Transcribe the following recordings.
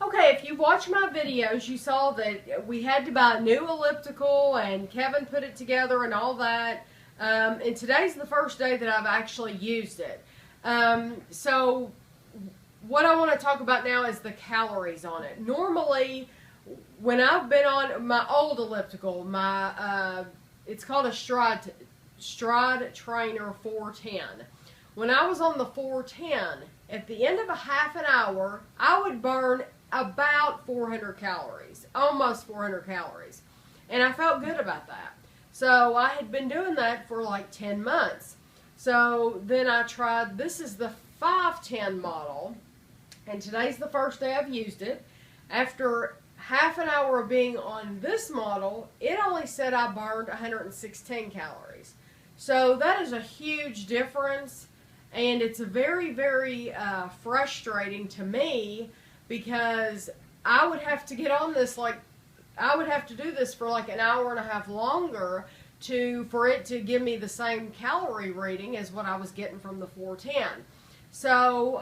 Okay, if you watch my videos, you saw that we had to buy a new elliptical and Kevin put it together and all that. And today's the first day that I've actually used it. So what I want to talk about now is the calories on it. Normally, when I've been on my old elliptical, it's called a Stride Trainer 410. When I was on the 410, at the end of a half an hour, I would burn about 400 calories, almost 400 calories. And I felt good about that. So I had been doing that for like 10 months. So then I tried, this is the 510 model, and today's the first day I've used it. After half an hour of being on this model, it only said I burned 116 calories. So that is a huge difference, and it's very, very frustrating to me because I would have to get on this I would have to do this for like an hour and a half longer for it to give me the same calorie reading as what I was getting from the 410. So,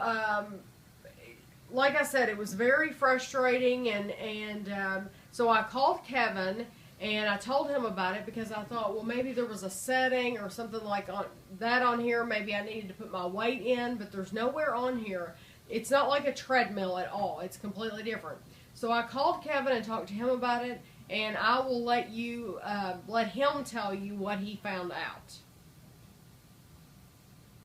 like I said, it was very frustrating, and so I called Kevin and I told him about it because I thought, well, maybe there was a setting or something like that on here. Maybe I needed to put my weight in, but there's nowhere on here. It's not like a treadmill at all. It's completely different. So I called Kevin and talked to him about it, and I will let him tell you what he found out.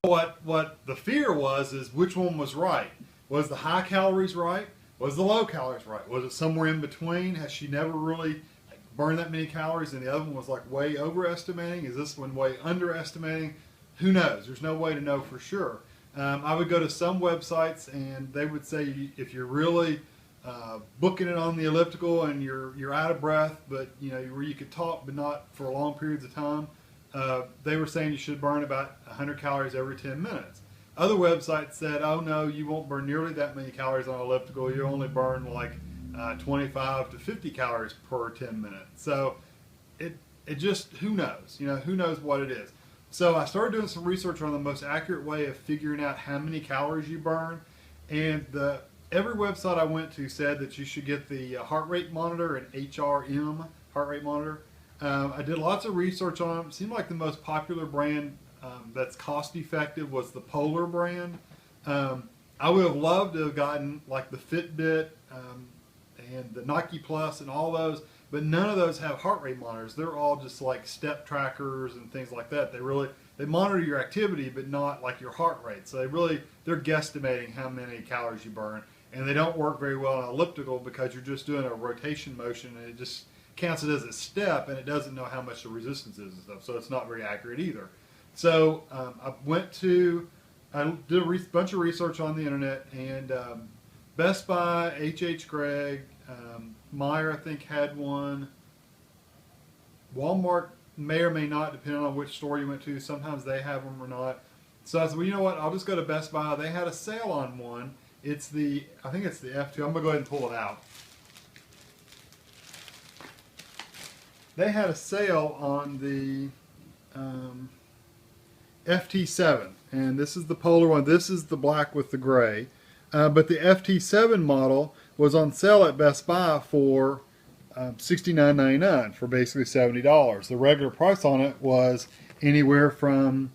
What the fear was is which one was right. Was the high calories right? Was the low calories right? Was it somewhere in between? Has she never really burned that many calories and the other one was like way overestimating? Is this one way underestimating? Who knows? There's no way to know for sure. I would go to some websites and they would say if you're really booking it on the elliptical and you're out of breath, but where you could talk but not for long periods of time, they were saying you should burn about 100 calories every 10 minutes. Other websites said, oh no, you won't burn nearly that many calories on elliptical. You only burn like 25 to 50 calories per 10 minutes. So it just, who knows? Who knows what it is. So I started doing some research on the most accurate way of figuring out how many calories you burn, and every website I went to said that you should get the heart rate monitor and HRM heart rate monitor. I did lots of research on them. It seemed like the most popular brand that's cost effective was the Polar brand. I would have loved to have gotten like the Fitbit and the Nike Plus and all those, but none of those have heart rate monitors. They're all just like step trackers and things like that. They monitor your activity, but not like your heart rate. So they're guesstimating how many calories you burn, and they don't work very well on elliptical because you're just doing a rotation motion, and it just counts it as a step, and it doesn't know how much the resistance is and stuff. So it's not very accurate either. So I did a bunch of research on the internet, and Best Buy, H.H. Gregg, Meijer I think had one. Walmart may or may not, depending on which store you went to. Sometimes they have them or not. So I said, well, you know what? I'll just go to Best Buy. They had a sale on one. I think it's the F2. I'm going to go ahead and pull it out. They had a sale on the FT7, and this is the Polar one. This is the black with the gray. But the FT7 model was on sale at Best Buy for $69.99 for basically $70. The regular price on it was anywhere from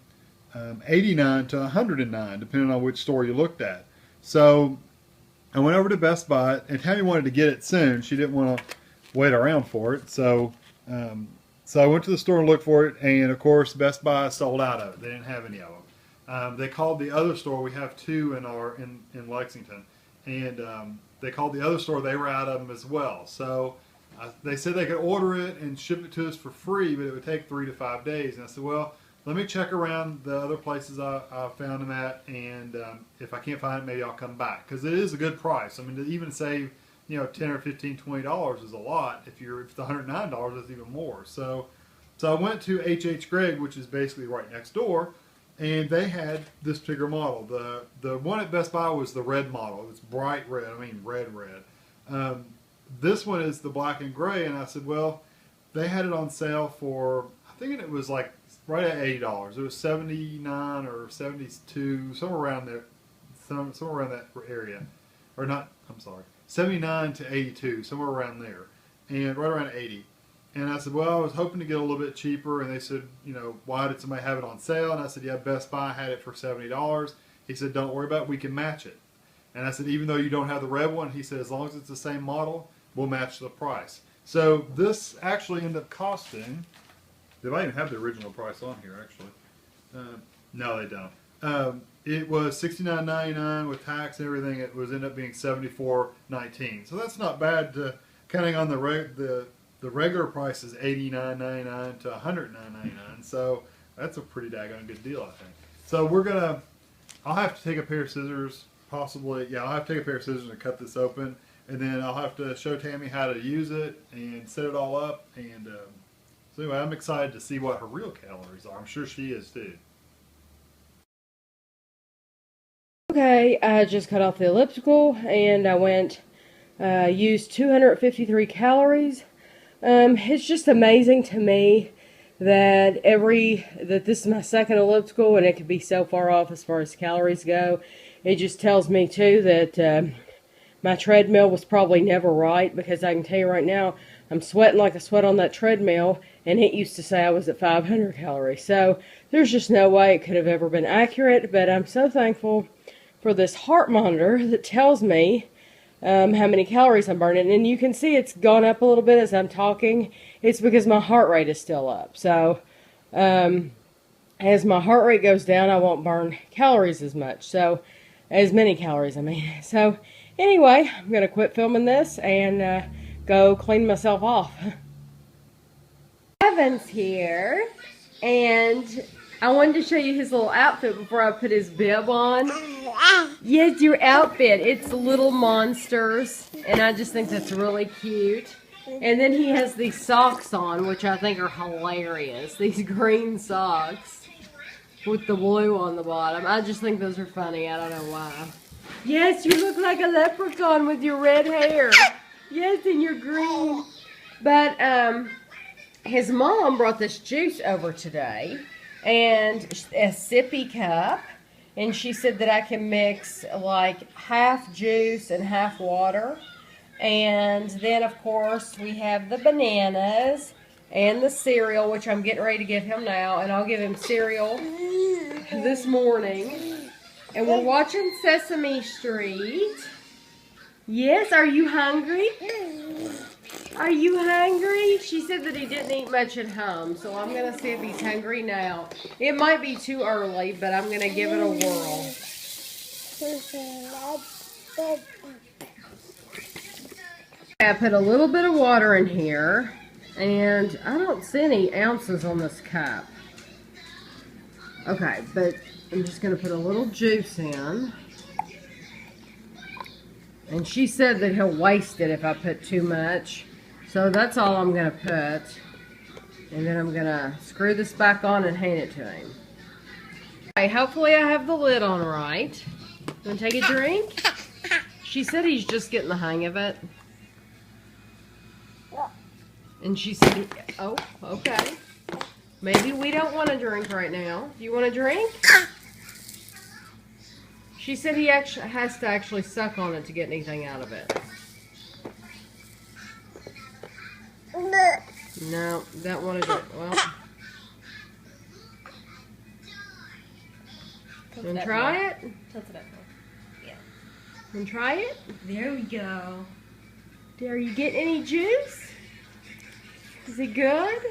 $89 to $109, depending on which store you looked at. So I went over to Best Buy, and Tammy wanted to get it soon. She didn't want to wait around for it. So I went to the store and looked for it, and of course Best Buy sold out of it. They didn't have any of them. They called the other store. We have two in Lexington, and they called the other store. They were out of them as well. So they said they could order it and ship it to us for free, but it would take 3 to 5 days. And I said, well, let me check around the other places I found them at, and if I can't find it, maybe I'll come back, because it is a good price. I mean, to even save $10 or $15, $20 is a lot. If it's $109, that's even more. So I went to H.H. Gregg, which is basically right next door, and they had this particular model. The one at Best Buy was the red model. It's bright red. I mean red. This one is the black and gray, and I said, well, they had it on sale for, I think it was like right at $80. It was $79 or $72, somewhere around there, somewhere around that area, or not. I'm sorry, 79 to 82, somewhere around there, and right around 80. And I said, well, I was hoping to get a little bit cheaper. And they said, you know, why did somebody have it on sale? And I said, yeah, Best Buy had it for $70. He said, don't worry about it, we can match it. And I said, even though you don't have the red one, he said, as long as it's the same model, we'll match the price. So this actually ended up costing, they might even have the original price on here, actually. No, they don't. It was $69.99 with tax and everything. It was ended up being $74.19. So that's not bad. Counting on the regular price is $89.99 to $109.99. So that's a pretty daggone good deal, I think. So I'll have to take a pair of scissors, possibly. Yeah, I'll have to take a pair of scissors and cut this open, and then I'll have to show Tammy how to use it and set it all up. And so anyway, I'm excited to see what her real calories are. I'm sure she is too. Okay, I just cut off the elliptical and I went used 253 calories. It's just amazing to me that this is my second elliptical and it could be so far off as far as calories go. It just tells me too that my treadmill was probably never right, because I can tell you right now, I'm sweating like I sweat on that treadmill, and it used to say I was at 500 calories. So there's just no way it could have ever been accurate, but I'm so thankful for this heart monitor that tells me how many calories I'm burning. And you can see it's gone up a little bit as I'm talking. It's because my heart rate is still up. So as my heart rate goes down, I won't burn calories as much. So as many calories, I mean. So anyway, I'm going to quit filming this and go clean myself off. Gavin's here, and I wanted to show you his little outfit before I put his bib on. Yes, your outfit. It's little monsters, and I just think that's really cute. And then he has these socks on, which I think are hilarious. These green socks with the blue on the bottom. I just think those are funny. I don't know why. Yes, you look like a leprechaun with your red hair. Yes, and you're green. But his mom brought this juice over today, and a sippy cup, and she said that I can mix like half juice and half water. And then of course we have the bananas and the cereal, which I'm getting ready to give him now, and I'll give him cereal this morning. And we're watching Sesame Street. Yes, are you hungry? Are you hungry? She said that he didn't eat much at home, so I'm going to see if he's hungry now. It might be too early, but I'm going to give it a whirl. I put a little bit of water in here, and I don't see any ounces on this cup. Okay, but I'm just going to put a little juice in. And she said that he'll waste it if I put too much. So that's all I'm going to put. And then I'm going to screw this back on and hand it to him. Okay, hopefully I have the lid on right. Want to take a drink? She said he's just getting the hang of it. And she said, oh, okay. Maybe we don't want a drink right now. Do you want a drink? She said he actually has to actually suck on it to get anything out of it. No, don't want to do it. Well, want to try it? Tilt it up more. Yeah. Want to try it? There we go. Are you getting any juice? Is it good?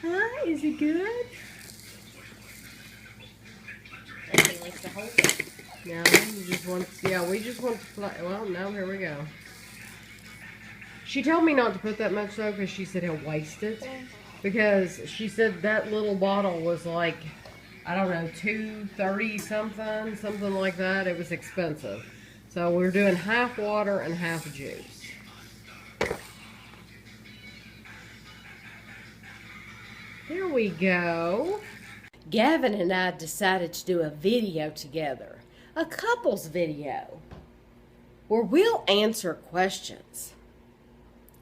Huh? Is it good? He likes to hold it. No, you just want, yeah, we just want to play. Well, no, here we go. She told me not to put that much though, because she said he'll waste it. Because she said that little bottle was like, I don't know, $2.30 something like that. It was expensive. So we're doing half water and half juice. There we go. Gavin and I decided to do a video together, a couples video, where we'll answer questions.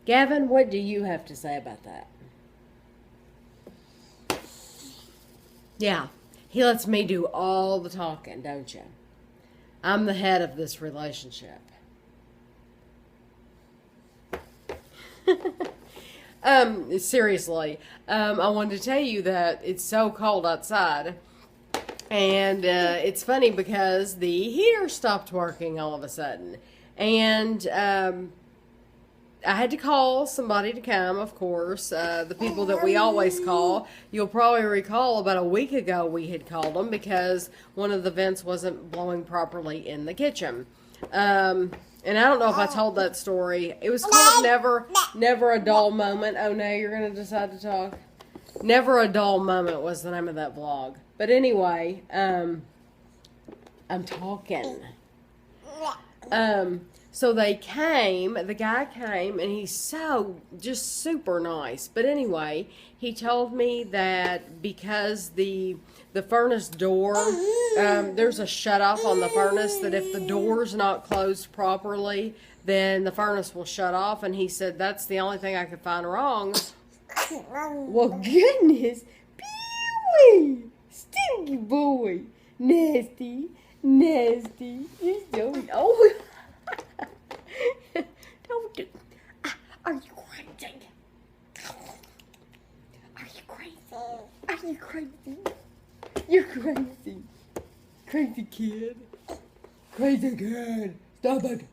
Gavin, what do you have to say about that? Yeah, he lets me do all the talking, don't you? I'm the head of this relationship. Seriously, I wanted to tell you that it's so cold outside, and it's funny because the heater stopped working all of a sudden, and I had to call somebody to come, of course, the people that we always call. You'll probably recall about a week ago we had called them because one of the vents wasn't blowing properly in the kitchen. And I don't know if I told that story. It was called Never a Dull Moment. Oh, no, you're going to decide to talk? Never a Dull Moment was the name of that vlog. But anyway, I'm talking. So they came, the guy came, and he's just super nice. But anyway, he told me that because the furnace door, there's a shut-off on the furnace, that if the door's not closed properly, then the furnace will shut off. And he said that's the only thing I could find wrong. Well, goodness, Peewee, stinky boy, nasty, nasty. You're so, oh. Don't do. Are you crazy? Are you crazy? Are you crazy? You're crazy. Crazy kid. Crazy kid. Stop it.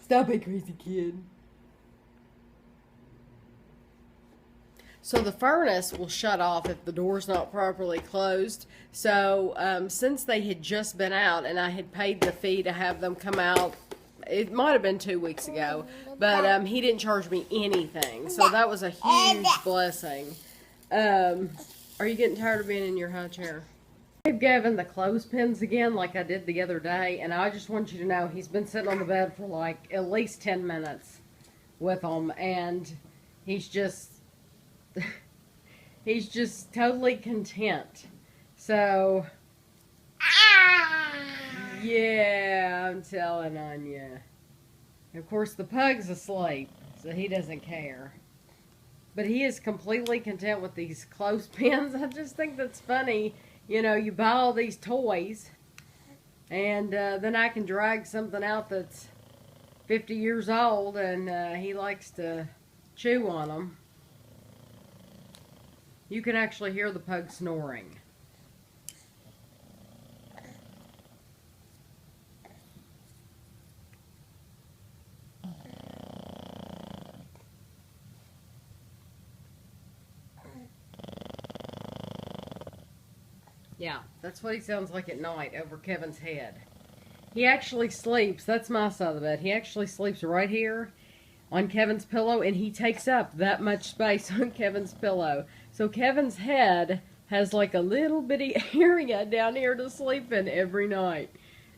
Stop it, crazy kid. So the furnace will shut off if the door's not properly closed. So since they had just been out and I had paid the fee to have them come out, it might have been 2 weeks ago, but he didn't charge me anything. So that was a huge blessing. Are you getting tired of being in your high chair? I gave Gavin the clothespins again like I did the other day, and I just want you to know he's been sitting on the bed for like at least 10 minutes with them, and he's just totally content. So yeah, I'm telling on you. Of course, the pug's asleep, so he doesn't care. But he is completely content with these clothespins. I just think that's funny. You know, you buy all these toys, and then I can drag something out that's 50 years old, and he likes to chew on them. You can actually hear the pug snoring. Yeah, that's what he sounds like at night over Kevin's head. He actually sleeps, that's my side of the bed, he actually sleeps right here on Kevin's pillow, and he takes up that much space on Kevin's pillow. So Kevin's head has like a little bitty area down here to sleep in every night.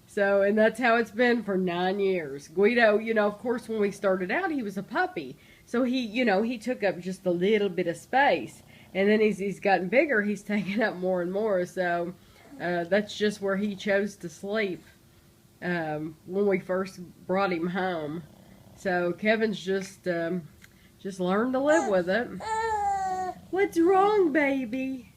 So, and that's how it's been for 9 years. Guido, you know, of course, when we started out, he was a puppy. So he, you know, he took up just a little bit of space. And then he's gotten bigger, he's taken up more and more. So that's just where he chose to sleep when we first brought him home. So Kevin's just learned to live with it. What's wrong, baby?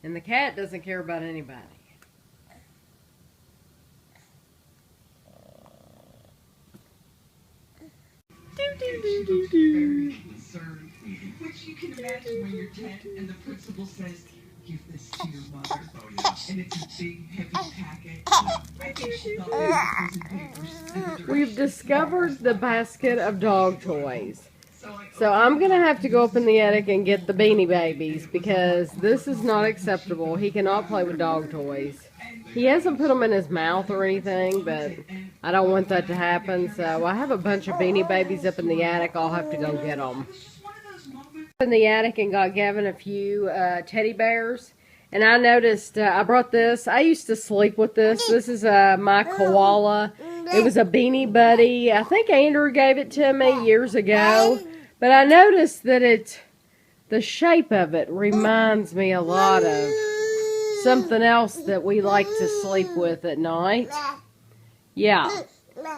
And the cat doesn't care about anybody. Which you can imagine when you're 10 and the principal says, give this to your mother. Oh, yeah. And it's a big, heavy packet. I think she thought it was prison papers. We've discovered the basket of dog toys. So I'm going to have to go up in the attic and get the Beanie Babies because this is not acceptable. He cannot play with dog toys. He hasn't put them in his mouth or anything, but I don't want that to happen. So I have a bunch of Beanie Babies up in the attic. I'll have to go get them. In the attic and got Gavin a few teddy bears. And I noticed, I brought this. I used to sleep with this. This is my koala. It was a Beanie Buddy. I think Andrew gave it to me years ago. But I noticed that the shape of it reminds me a lot of something else that we like to sleep with at night. Yeah.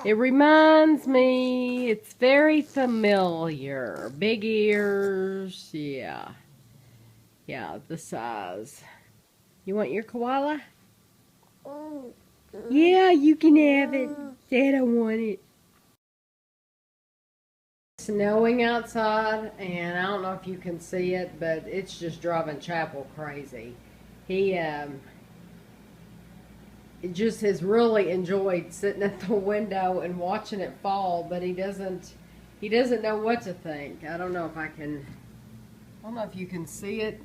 It reminds me, it's very familiar. Big ears, yeah. Yeah, the size. You want your koala? Yeah, you can have it. Dad, I want it. Snowing outside, and I don't know if you can see it, but it's just driving Chapel crazy. He just has really enjoyed sitting at the window and watching it fall, but he doesn't know what to think. I don't know if you can see it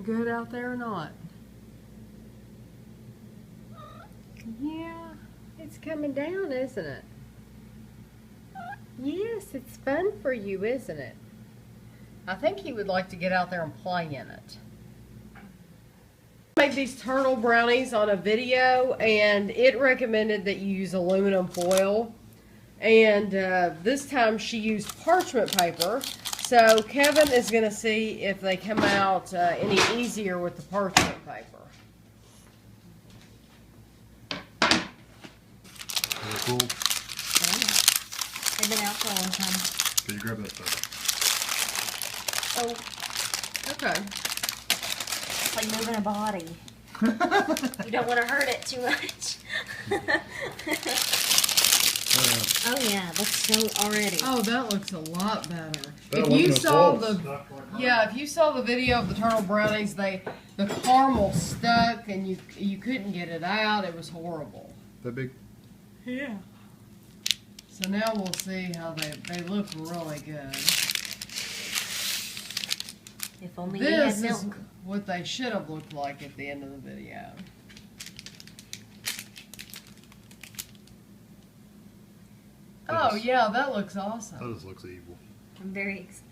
good out there or not. Yeah, it's coming down, isn't it? Yes, it's fun for you, isn't it? I think he would like to get out there and play in it. I made these turtle brownies on a video, and it recommended that you use aluminum foil. And this time she used parchment paper. So Kevin is going to see if they come out any easier with the parchment paper. Very cool. They've been out for a long time. Can you grab that stuff? Oh, Okay. it's like moving a body. You don't want to hurt it too much. Oh yeah, looks so already. Oh, that looks a lot better. That If you aluminum saw foil's the stuck like that. Yeah, if you saw the video of the turtle brownies, the caramel stuck and you couldn't get it out. It was horrible. That big. Yeah. So now we'll see how they look really good. If only you had This is milk. what they should have looked like at the end of the video. Oh yeah, that looks awesome. That just looks evil. I'm very excited.